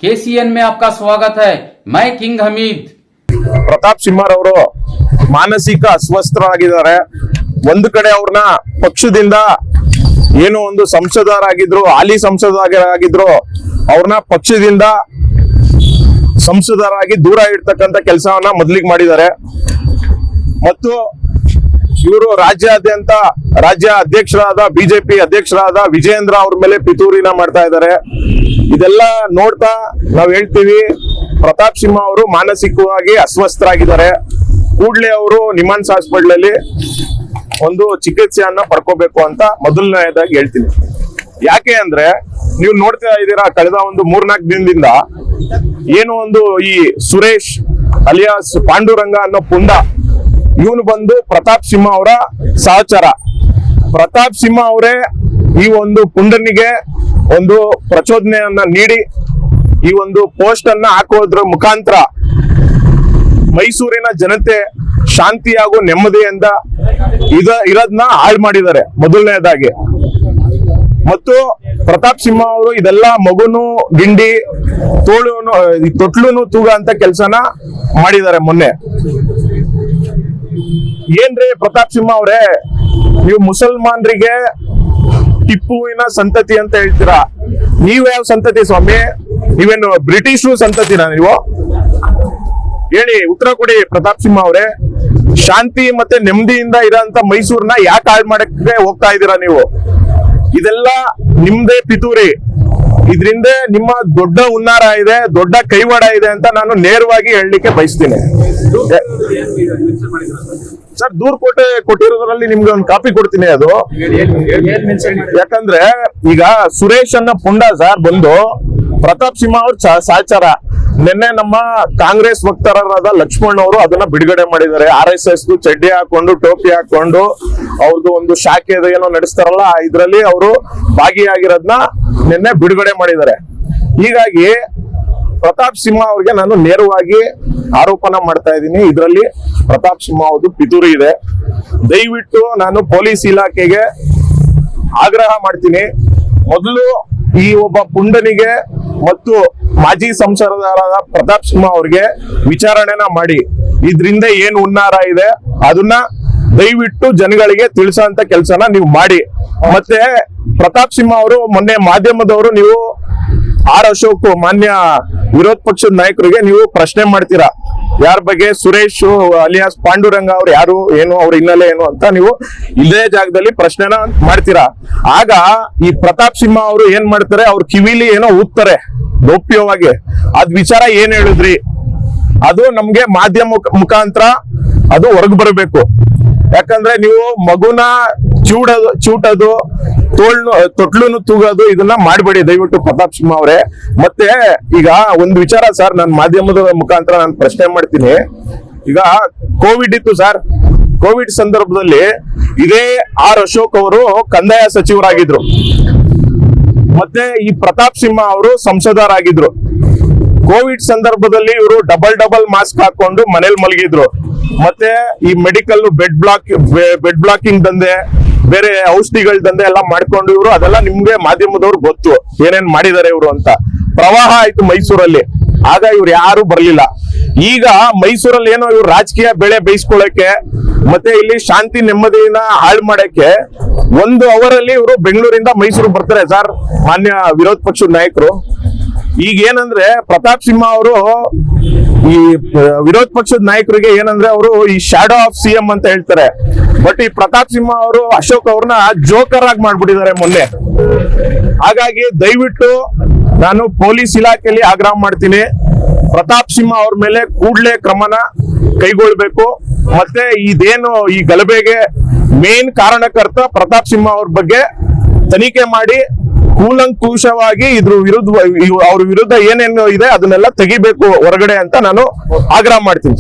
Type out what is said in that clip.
KCN में आपका स्वागत है। मैं किंग हमीद। ಪ್ರತಾಪ್ ಸಿಂಹರವರು ಮಾನಸಿಕ ಅಸ್ವಸ್ಥರಾಗಿದ್ದಾರೆ. ಒಂದು ಕಡೆ ಅವ್ರನ್ನ ಪಕ್ಷದಿಂದ ಏನೋ ಒಂದು ಸಂಸದರಾಗಿದ್ರು, ಹಾಲಿ ಸಂಸದರಾಗಿದ್ರು, ಅವ್ರನ್ನ ಪಕ್ಷದಿಂದ ಸಂಸದರಾಗಿ ದೂರ ಇಡ್ತಕ್ಕಂತ ಕೆಲಸವನ್ನ ಮೊದಲಿಗೆ ಮಾಡಿದ್ದಾರೆ. ಮತ್ತು ಇವರು ರಾಜ್ಯಾದ್ಯಂತ ರಾಜ್ಯ ಅಧ್ಯಕ್ಷರಾದ ಬಿಜೆಪಿ ಅಧ್ಯಕ್ಷರಾದ ವಿಜಯೇಂದ್ರ ಅವ್ರ ಮೇಲೆ ಪಿತೂರಿನ ಮಾಡ್ತಾ ಇದ್ದಾರೆ. ಇದೆಲ್ಲ ನೋಡ್ತಾ ನಾವ್ ಹೇಳ್ತೀವಿ, ಪ್ರತಾಪ್ ಸಿಂಹ ಅವರು ಮಾನಸಿಕವಾಗಿ ಅಸ್ವಸ್ಥರಾಗಿದ್ದಾರೆ. ಕೂಡ್ಲೆ ಅವರು ನಿಮಾನ್ಸ್ ಹಾಸ್ಪಿಟಲ್ ಅಲ್ಲಿ ಒಂದು ಚಿಕಿತ್ಸೆಯನ್ನ ಪಡ್ಕೋಬೇಕು ಅಂತ ಮೊದಲನೇದಾಗಿ ಹೇಳ್ತೀನಿ. ಯಾಕೆ ಅಂದ್ರೆ ನೀವು ನೋಡ್ತಾ ಇದ್ದೀರಾ, ಕಳೆದ ಒಂದು 3-4 ದಿನದಿಂದ ಏನು ಒಂದು ಈ ಸುರೇಶ್ ಅಲಿಯಾಸ್ ಪಾಂಡುರಂಗ ಅನ್ನೋ ಪುಂಡ, ಇವನು ಬಂದು ಪ್ರತಾಪ್ ಸಿಂಹ ಅವರ ಸಹಚರ. ಪ್ರತಾಪ್ ಸಿಂಹ ಅವರೇ ಈ ಒಂದು ಪುಂಡನಿಗೆ ಒಂದು ಪ್ರಚೋದನೆಯನ್ನ ನೀಡಿ ಈ ಒಂದು ಪೋಸ್ಟ್ ಅನ್ನ ಹಾಕೋದ್ರ ಮುಖಾಂತರ ಮೈಸೂರಿನ ಜನತೆ ಶಾಂತಿ ಹಾಗೂ ನೆಮ್ಮದಿಯಿಂದ ಇರೋದನ್ನ ಹಾಳು ಮಾಡಿದ್ದಾರೆ ಮೊದಲನೇದಾಗಿ. ಮತ್ತು ಪ್ರತಾಪ್ ಸಿಂಹ ಅವರು ಇದೆಲ್ಲ ಮಗುನು ಗಿಂಡಿ ತೊಟ್ಲುನು ತೂಗ ಅಂತ ಕೆಲಸನ ಮಾಡಿದ್ದಾರೆ ಮೊನ್ನೆ. ಏನ್ರಿ ಪ್ರತಾಪ್ ಸಿಂಹ ಅವರೇ, ನೀವು ಮುಸಲ್ಮಾನರಿಗೆ ಟಿಪ್ಪುವಿನ ಸಂತತಿ ಅಂತ ಹೇಳ್ತೀರಾ. ನೀವ್ ಯಾವ ಸಂತತಿ ಸ್ವಾಮಿ? ನೀವೇನು ಬ್ರಿಟಿಷರು ಸಂತತಿನ ನೀವು? ಹೇಳಿ, ಉತ್ತರ ಕೊಡಿ ಪ್ರತಾಪ್ ಸಿಂಹ ಅವರೇ. ಶಾಂತಿ ಮತ್ತೆ ನೆಮ್ಮದಿಯಿಂದ ಇರೋಂತ ಮೈಸೂರ್ನ ಯಾಕೆ ಹಾಳು ಮಾಡಕ್ಕೆ ಹೋಗ್ತಾ ಇದ್ದೀರಾ ನೀವು? ಇದೆಲ್ಲ ನಿಮ್ದೇ ಪಿತೂರಿ. ಇದರಿಂದ ನಿಮ್ಮ ದೊಡ್ಡ ಹುನ್ನಾರ ಇದೆ, ದೊಡ್ಡ ಕೈವಾಡ ಇದೆ ಅಂತ ನಾನು ನೇರವಾಗಿ ಹೇಳಲಿಕ್ಕೆ ಬಯಸ್ತೀನಿ. ಸರ್, ದೂರ್ ಕೊಟ್ಟಿರೋದ್ರಲ್ಲಿ ನಿಮ್ಗೆ ಒಂದು ಕಾಪಿ ಕೊಡ್ತೀನಿ. ಅದು ಯಾಕಂದ್ರೆ ಈಗ ಸುರೇಶ್ ಅನ್ನ ಪುಂಡ ಸರ್ ಬಂದು ಪ್ರತಾಪ್ ಸಿಂಹ ಅವ್ರ ಸಹಚರ. ನಿನ್ನೆ ನಮ್ಮ ಕಾಂಗ್ರೆಸ್ ವಕ್ತಾರರಾದ ಲಕ್ಷ್ಮಣ್ ಅವರು ಅದನ್ನ ಬಿಡುಗಡೆ ಮಾಡಿದ್ದಾರೆ. RSS ಚಡ್ಡಿ ಹಾಕೊಂಡು ಟೋಪಿ ಹಾಕೊಂಡು ಅವ್ರದ್ದು ಒಂದು ಶಾಖೆ ಏನೋ ನಡೆಸ್ತಾರಲ್ಲ, ಇದ್ರಲ್ಲಿ ಅವರು ಭಾಗಿಯಾಗಿರೋದನ್ನ ನಿನ್ನೆ ಬಿಡುಗಡೆ ಮಾಡಿದ್ದಾರೆ. ಹೀಗಾಗಿ ಪ್ರತಾಪ್ ಸಿಂಹ ಅವ್ರಿಗೆ ನಾನು ನೇರವಾಗಿ ಆರೋಪನ ಮಾಡ್ತಾ ಇದ್ದೀನಿ. ಇದರಲ್ಲಿ ಪ್ರತಾಪ್ ಸಿಂಹ ಅವ್ರದ್ದು ಪಿತೂರಿ ಇದೆ. ದಯವಿಟ್ಟು ನಾನು ಪೊಲೀಸ್ ಇಲಾಖೆಗೆ ಆಗ್ರಹ ಮಾಡ್ತೀನಿ, ಮೊದಲು ಈ ಒಬ್ಬ ಪುಂಡನಿಗೆ ಮತ್ತು ಮಾಜಿ ಸಂಸದರಾದ ಪ್ರತಾಪ್ ಸಿಂಹ ಅವ್ರಿಗೆ ವಿಚಾರಣೆನ ಮಾಡಿ ಇದ್ರಿಂದ ಏನು ಹುನ್ನಾರ ಇದೆ ಅದನ್ನ ದಯವಿಟ್ಟು ಜನಗಳಿಗೆ ತಿಳಿಸೋಂತ ಕೆಲಸನ ನೀವು ಮಾಡಿ. ಮತ್ತೆ ಪ್ರತಾಪ್ ಸಿಂಹ ಅವರು ಮೊನ್ನೆ ಮಾಧ್ಯಮದವರು ನೀವು ಅಶೋಕ್ ಮಾನ್ಯ ವಿರೋಧ ಪಕ್ಷದ ನಾಯಕರಿಗೆ ನೀವು ಪ್ರಶ್ನೆ ಮಾಡ್ತೀರಾ, ಯಾರ ಬಗ್ಗೆ? ಸುರೇಶ್ ಅಲಿಯಾಸ್ ಪಾಂಡುರಂಗ ಅವ್ರು ಯಾರು, ಏನು ಅವ್ರ ಹಿನ್ನೆಲೆ ಏನು ಅಂತ ನೀವು ಇದೇ ಜಾಗದಲ್ಲಿ ಪ್ರಶ್ನೆನ ಮಾಡ್ತೀರಾ. ಆಗ ಈ ಪ್ರತಾಪ್ ಸಿಂಹ ಅವರು ಏನ್ ಮಾಡ್ತಾರೆ, ಅವ್ರ ಕಿವಿಲಿ ಏನೋ ಊದ್ತಾರೆ ಗೌಪ್ಯವಾಗಿ. ಅದ್ ವಿಚಾರ ಏನ್ ಹೇಳಿದ್ರಿ ಅದು ನಮ್ಗೆ ಮಾಧ್ಯಮ ಮುಖಾಂತರ ಅದು ಹೊರಗೆ ಬರಬೇಕು. ಯಾಕಂದ್ರೆ ನೀವು ಮಗುನ ಚೂಟದು ತೊಟ್ಲುನು ತೂಗೋದು ಇದನ್ನ ಮಾಡಬೇಡಿ ದಯವಿಟ್ಟು ಪ್ರತಾಪ್ ಸಿಂಹ ಅವರೇ. ಮತ್ತೆ ಈಗ ಒಂದು ವಿಚಾರ ಸರ್, ನಾನು ಮಾಧ್ಯಮದ ಮುಖಾಂತರ ನಾನು ಪ್ರಶ್ನೆ ಮಾಡ್ತೀನಿ. ಈಗ ಕೋವಿಡ್ ಇತ್ತು ಸರ್, ಕೋವಿಡ್ ಸಂದರ್ಭದಲ್ಲಿ ಇದೇ ಅಶೋಕ್ ಅವರು ಕಂದಾಯ ಸಚಿವರಾಗಿದ್ರು, ಮತ್ತೆ ಈ ಪ್ರತಾಪ್ ಸಿಂಹ ಅವರು ಸಂಸದರಾಗಿದ್ರು. ಕೋವಿಡ್ ಸಂದರ್ಭದಲ್ಲಿ ಇವರು ಡಬಲ್ ಮಾಸ್ಕ್ ಹಾಕೊಂಡು ಮನೇಲಿ ಮಲಗಿದ್ರು. ಮತ್ತೆ ಈ ಮೆಡಿಕಲ್ ಬೆಡ್ ಬ್ಲಾಕಿಂಗ್ ದಂಧೆ, ಬೇರೆ ಔಷಧಿಗಳ ದಂಧೆ ಎಲ್ಲ ಮಾಡ್ಕೊಂಡು ಇವರು, ಅದೆಲ್ಲ ನಿಮ್ಗೆ ಮಾಧ್ಯಮದವ್ರು ಗೊತ್ತು ಏನೇನ್ ಮಾಡಿದ್ದಾರೆ ಇವರು ಅಂತ. ಪ್ರವಾಹ ಆಯ್ತು ಮೈಸೂರಲ್ಲಿ, ಆಗ ಇವ್ರು ಯಾರು ಬರ್ಲಿಲ್ಲ. ಈಗ ಮೈಸೂರಲ್ಲಿ ಏನೋ ಇವ್ರು ರಾಜಕೀಯ ಬೆಳೆ ಬೇಯಿಸ್ಕೊಳ್ಳಕ್ಕೆ ಮತ್ತೆ ಇಲ್ಲಿ ಶಾಂತಿ ನೆಮ್ಮದಿನ ಹಾಳು ಮಾಡಕ್ಕೆ 1 ಅವರಲ್ಲಿ ಇವರು ಬೆಂಗಳೂರಿಂದ ಮೈಸೂರು ಬರ್ತಾರೆ ಸರ್, ಮಾನ್ಯ ವಿರೋಧ ಪಕ್ಷದ ನಾಯಕರು. ಈಗ ಏನಂದ್ರೆ ಪ್ರತಾಪ್ ಸಿಂಹ ಅವರು ಈ ವಿರೋಧ ಪಕ್ಷದ ನಾಯಕರಿಗೆ ಏನಂದ್ರೆ ಅವರು ಈ ಶಾಡೋ ಆಫ್ CM ಅಂತ ಹೇಳ್ತಾರೆ. ಬಟ್ ಈ ಪ್ರತಾಪ್ ಸಿಂಹ ಅವರು ಅಶೋಕ್ ಅವ್ರನ್ನ ಜೋಕರ್ ಆಗಿ ಮಾಡ್ಬಿಟ್ಟಿದ್ದಾರೆ ಮೊನ್ನೆ. ಹಾಗಾಗಿ ದಯವಿಟ್ಟು ನಾನು ಪೊಲೀಸ್ ಇಲಾಖೆಯಲ್ಲಿ ಆಗ್ರಹ ಮಾಡ್ತೀನಿ, ಪ್ರತಾಪ್ ಸಿಂಹ ಅವ್ರ ಮೇಲೆ ಕೂಡ್ಲೆ ಕ್ರಮನ ಕೈಗೊಳ್ಬೇಕು. ಮತ್ತೆ ಇದೇನು ಈ ಗಲಭೆಗೆ ಮೇನ್ ಕಾರಣಕರ್ತ ಪ್ರತಾಪ್ ಸಿಂಹ ಅವ್ರ ಬಗ್ಗೆ ತನಿಖೆ ಮಾಡಿ ಕೂಲಂಕುಷವಾಗಿ ಅವ್ರ ವಿರುದ್ಧ ಏನೇನು ಇದೆ ಅದನ್ನೆಲ್ಲ ತೆಗಿಬೇಕು ಹೊರಗಡೆ ಅಂತ ನಾನು ಆಗ್ರಹ ಮಾಡ್ತೀನಿ.